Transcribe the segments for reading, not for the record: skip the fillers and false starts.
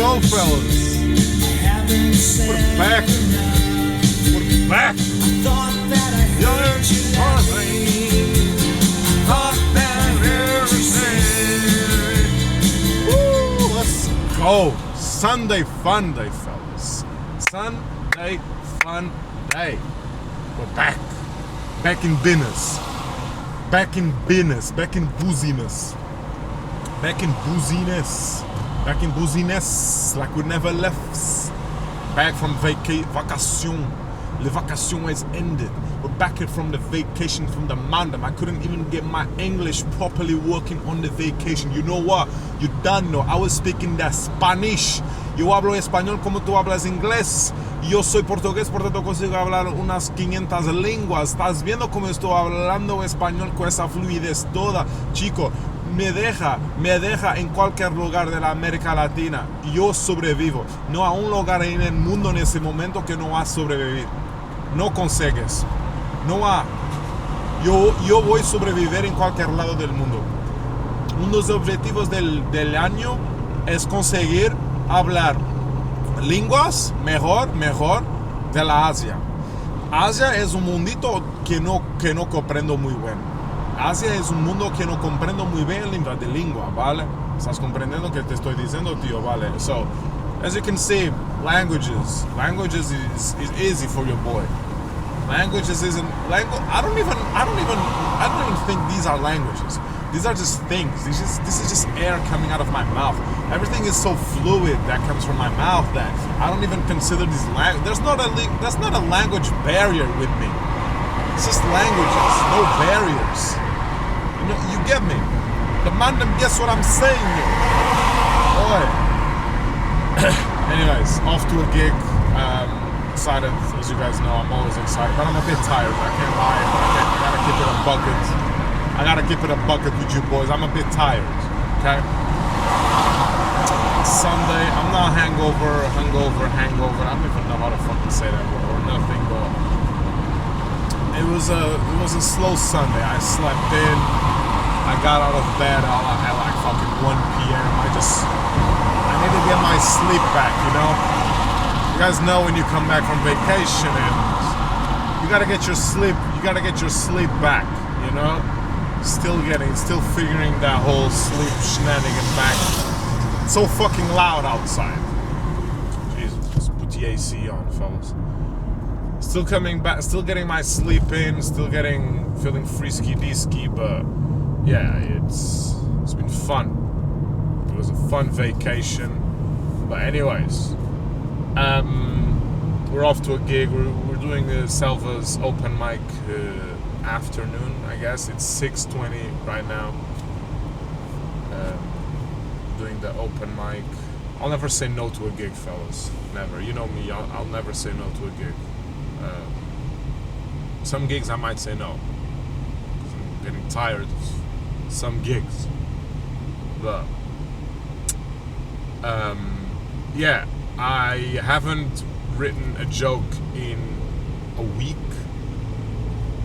go, fellas. We're back. We're back. Woo, let's go. Sunday fun day, fellas. Sunday fun day. We're back. Back in business. Back in business. Back in booziness. Back in booziness. Back in booziness. Like we never left. Back from vacation. The vacation has ended. We're back from the vacation from the mountain. I couldn't even get my English properly working on the vacation. You know what? You don't know. I was speaking the Spanish. Yo hablo español como tú hablas inglés. Yo soy portugués, por tanto consigo hablar unas 500 lenguas. Estás viendo cómo estoy hablando español con esa fluidez toda. Chico, me deja en cualquier lugar de la América Latina. Yo sobrevivo. No hay un lugar en el mundo en ese momento que no va a sobrevivir. No consigues. No hay. Yo voy a sobrevivir en cualquier lado del mundo. Uno de los objetivos del año es conseguir hablar lenguas mejor de la Asia. Asia es un mundito que no comprendo muy bien. Asia es un mundo que no comprendo muy bien de lengua, ¿vale? ¿Estás comprendiendo que te estoy diciendo, tío? ¿Vale? So, as you can see, languages is easy for your boy. Languages isn't language. I don't even think these are languages. These are just things. This is just air coming out of my mouth. Everything is so fluid that comes from my mouth that I don't even consider these language. That's not a language barrier with me. It's just languages, no barriers. You get me? The man them guess what I'm saying, yo. Boy. Anyways, off to a gig. Excited, as you guys know, I'm always excited, but I'm a bit tired. I can't lie. I gotta keep it a bucket. I gotta keep it a bucket with you boys. I'm a bit tired. Okay. Sunday. I'm not hangover. I don't even know how to fucking say that word or nothing, but it was a slow Sunday. I slept in. I got out of bed at like fucking 1 p.m. I need to get my sleep back, you know? You guys know when you come back from vacation and you gotta get your sleep back, you know? Still figuring that whole sleep shenanigan back. It's so fucking loud outside. Jesus, just put the AC on, fellas. Still coming back, still getting my sleep in, feeling frisky-disky, but yeah, it's been fun. It was a fun vacation. But anyways, we're off to a gig. We're doing the Selva's open mic afternoon, I guess. It's 6:20 right now. Doing the open mic. I'll never say no to a gig, fellas. Never. You know me, I'll never say no to a gig. Some gigs I might say no, because I'm getting tired of some gigs. But yeah, I haven't written a joke in a week.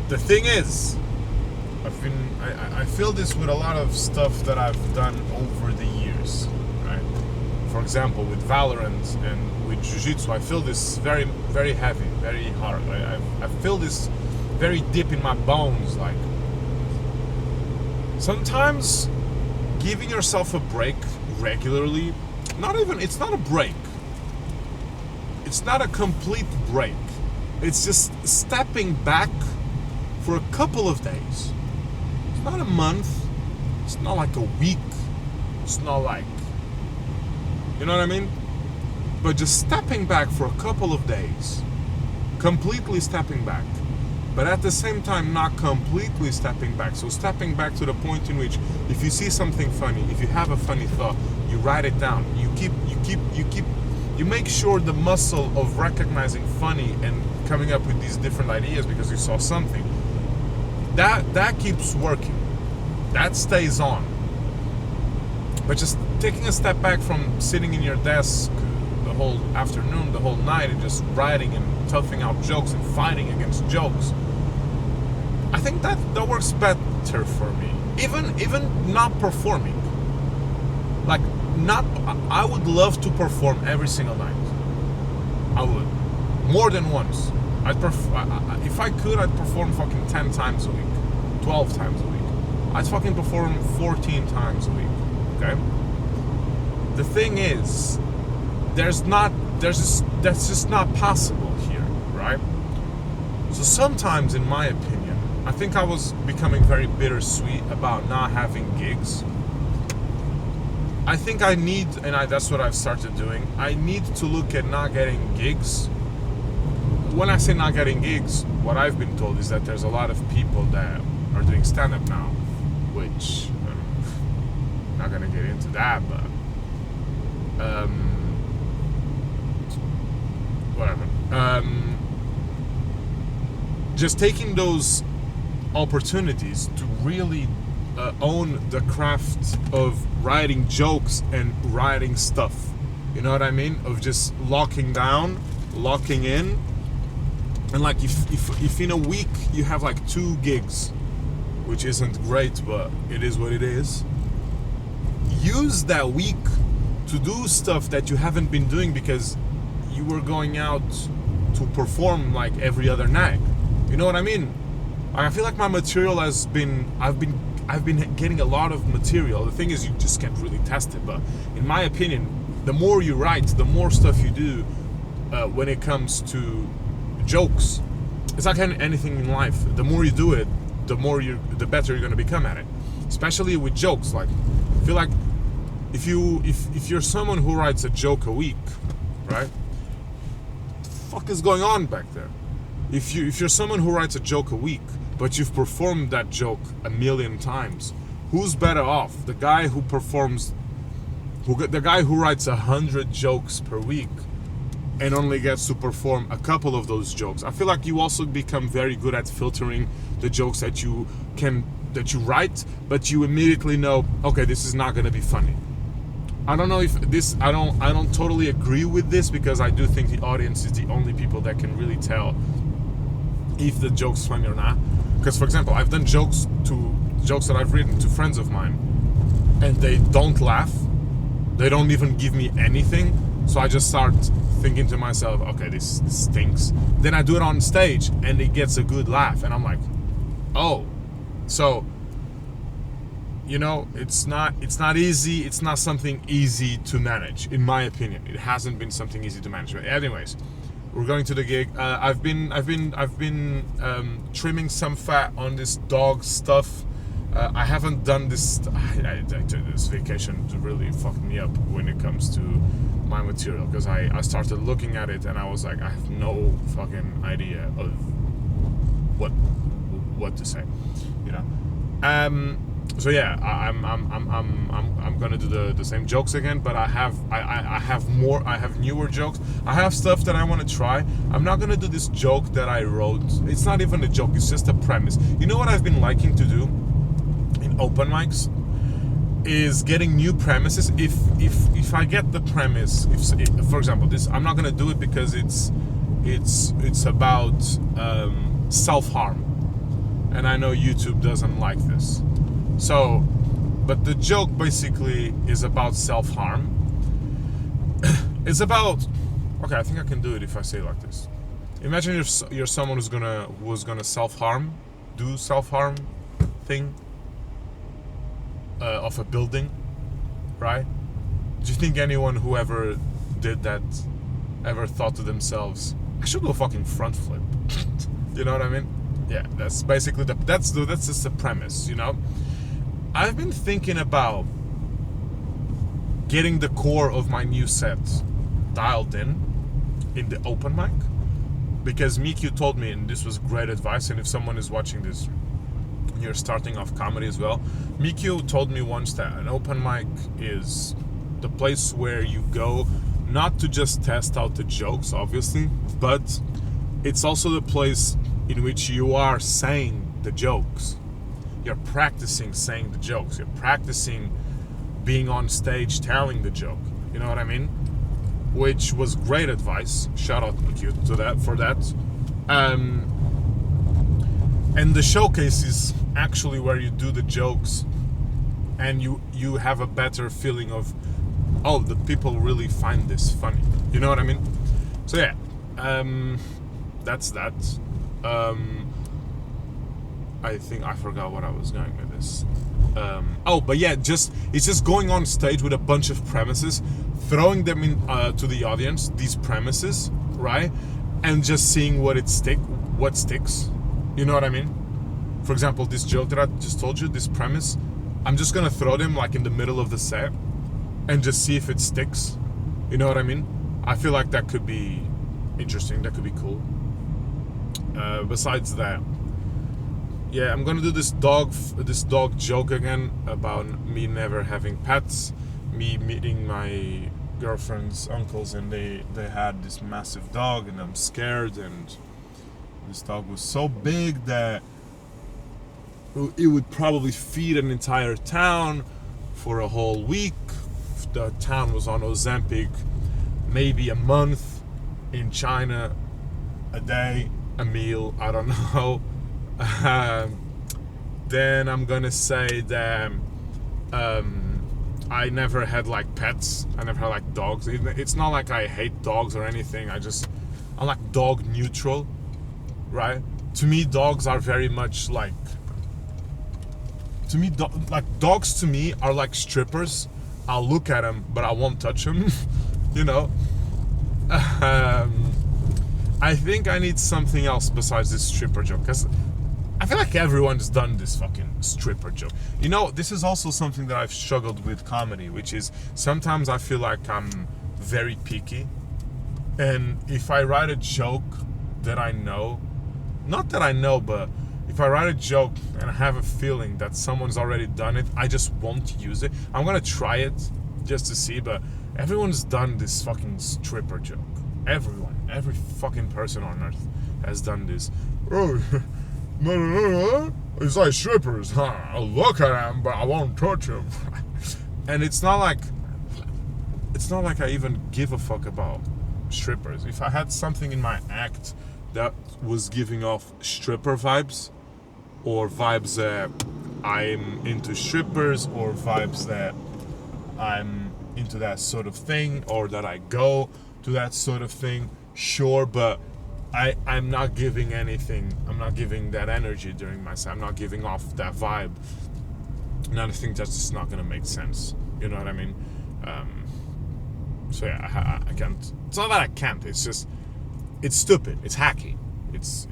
The thing is, I feel this with a lot of stuff that I've done over the years, right? For example, with Valorant and with Jiu-Jitsu, I feel this very, very heavy, very hard. I feel this very deep in my bones. Like, sometimes giving yourself a break regularly, it's not a break. It's not a complete break. It's just stepping back for a couple of days. It's not a month. It's not like a week. It's not like, you know what I mean? But just stepping back for a couple of days. Completely stepping back. But at the same time, not completely stepping back. So stepping back to the point in which, if you see something funny, if you have a funny thought, you write it down. You make sure the muscle of recognizing funny and coming up with these different ideas because you saw something, that keeps working. That stays on. But just taking a step back from sitting in your desk the whole afternoon, the whole night, and just writing and toughing out jokes and fighting against jokes, I think that works better for me. Even not performing. Like, not. I would love to perform every single night. I would, more than once. If I could, I'd perform fucking 10 times a week, 12 times a week. I'd fucking perform 14 times a week. Okay. The thing is, that's just not possible here, right? So sometimes, in my opinion, I think I was becoming very bittersweet about not having gigs. I think I need, and that's what I've started doing, I need to look at not getting gigs. When I say not getting gigs, what I've been told is that there's a lot of people that are doing stand-up now, which I'm not gonna get into that, but whatever. Just taking those opportunities to really own the craft of writing jokes and writing stuff. You know what I mean? Of just locking down, locking in. And like if in a week you have like 2 gigs, which isn't great, but it is what it is, use that week to do stuff that you haven't been doing because you were going out to perform like every other night. You know what I mean? I feel like my material has been, I've been getting a lot of material. The thing is, you just can't really test it. But in my opinion, the more you write, the more stuff you do when it comes to jokes. It's like anything in life. The more you do it, the better you're gonna become at it. Especially with jokes. Like, I feel like if you're someone who writes a joke a week, right? What the fuck is going on back there? If you're someone who writes a joke a week, but you've performed that joke 1,000,000 times, who's better off? The guy who writes 100 jokes per week and only gets to perform a couple of those jokes. I feel like you also become very good at filtering the jokes that you write, but you immediately know, okay, this is not gonna be funny. I don't know if this, I don't totally agree with this, because I do think the audience is the only people that can really tell if the joke's funny or not. Because, for example, I've done jokes that I've written to friends of mine, and they don't laugh. They don't even give me anything. So I just start thinking to myself, okay, this stinks. Then I do it on stage, and it gets a good laugh, and I'm like, oh. So, you know, it's not easy. It's not something easy to manage, in my opinion. It hasn't been something easy to manage. But anyways, we're going to the gig. I've been trimming some fat on this dog stuff. I haven't done this. I took this vacation to really fuck me up when it comes to my material, because I started looking at it and I was like, I have no fucking idea of what to say, you know. So yeah, I'm gonna do the same jokes again, but I have newer jokes. I have stuff that I want to try. I'm not gonna do this joke that I wrote. It's not even a joke. It's just a premise. You know what I've been liking to do in open mics is getting new premises. If I get the premise, if for example, this, I'm not gonna do it because it's about self-harm, and I know YouTube doesn't like this. So, but the joke basically is about self-harm. It's about, okay, I think I can do it if I say it like this. Imagine if you're someone who's gonna self-harm, do self-harm thing of a building, right? Do you think anyone who ever did that ever thought to themselves, I should go fucking front flip? You know what I mean? Yeah, that's basically that's just the premise, you know? I've been thinking about getting the core of my new set dialed in the open mic, because Mikyu told me, and this was great advice, and if someone is watching this and you're starting off comedy as well, Mikyu told me once that an open mic is the place where you go not to just test out the jokes, obviously, but it's also the place in which you are saying the jokes. You're practicing saying the jokes. You're practicing being on stage telling the joke. You know what I mean? Which was great advice. Shout out for that. And the showcase is actually where you do the jokes, and you have a better feeling of oh, the people really find this funny. You know what I mean? So yeah, that's that. I think I forgot what I was going with this. But yeah, it's just going on stage with a bunch of premises, throwing them in to the audience, these premises, right, and just seeing what sticks. You know what I mean? For example, this joke that I just told you, this premise, I'm just gonna throw them like in the middle of the set, and just see if it sticks. You know what I mean? I feel like that could be interesting. That could be cool. Besides that, yeah, I'm gonna do this dog joke again about me never having pets. Me meeting my girlfriend's uncles, and they had this massive dog, and I'm scared. And this dog was so big that it would probably feed an entire town for a whole week. The town was on Ozempic, maybe a month. In China, a day, a meal, I don't know. Then I'm gonna say that I never had like pets. I never had like dogs. It's not like I hate dogs or anything. I'm like dog neutral, right? To me, dogs are very much like. To me, dogs to me are like strippers. I'll look at them, but I won't touch them. You know. I think I need something else besides this stripper joke, because I feel like everyone's done this fucking stripper joke. You know, this is also something that I've struggled with comedy, which is sometimes I feel like I'm very picky, and if I write a joke that I know, not that I know, but if I write a joke and I have a feeling that someone's already done it, I just won't use it. I'm gonna try it just to see, but everyone's done this fucking stripper joke. Every fucking person on earth has done this. Oh, no, it's like strippers, huh? I'll look at them, but I won't touch them. And it's not like I even give a fuck about strippers. If I had something in my act that was giving off stripper vibes, or vibes that I'm into strippers, or vibes that I'm into that sort of thing, or that I go to that sort of thing, sure, but I'm not giving anything. I'm not giving that energy during my set. I'm not giving off that vibe. And I think that's just not gonna make sense. You know what I mean? So yeah, I can't. It's not that I can't. It's just, it's stupid. It's hacky. It's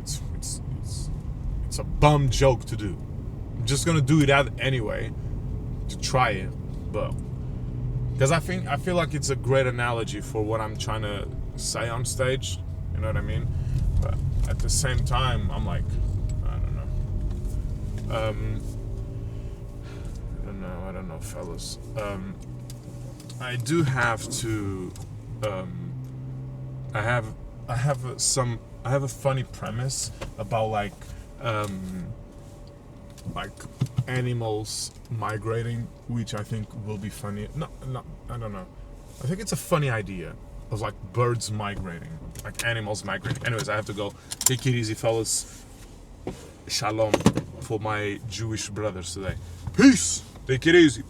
a bum joke to do. I'm just gonna do it out anyway to try it, but because I feel like it's a great analogy for what I'm trying to say on stage. You know what I mean? But at the same time, I'm like, I don't know, fellas. I do have to. I have a funny premise about like animals migrating, which I think will be funny. No, I don't know. I think it's a funny idea of like birds migrating, like animals migrating. Anyways, I have to go. Take it easy, fellas. Shalom for my Jewish brothers today. Peace. Take it easy.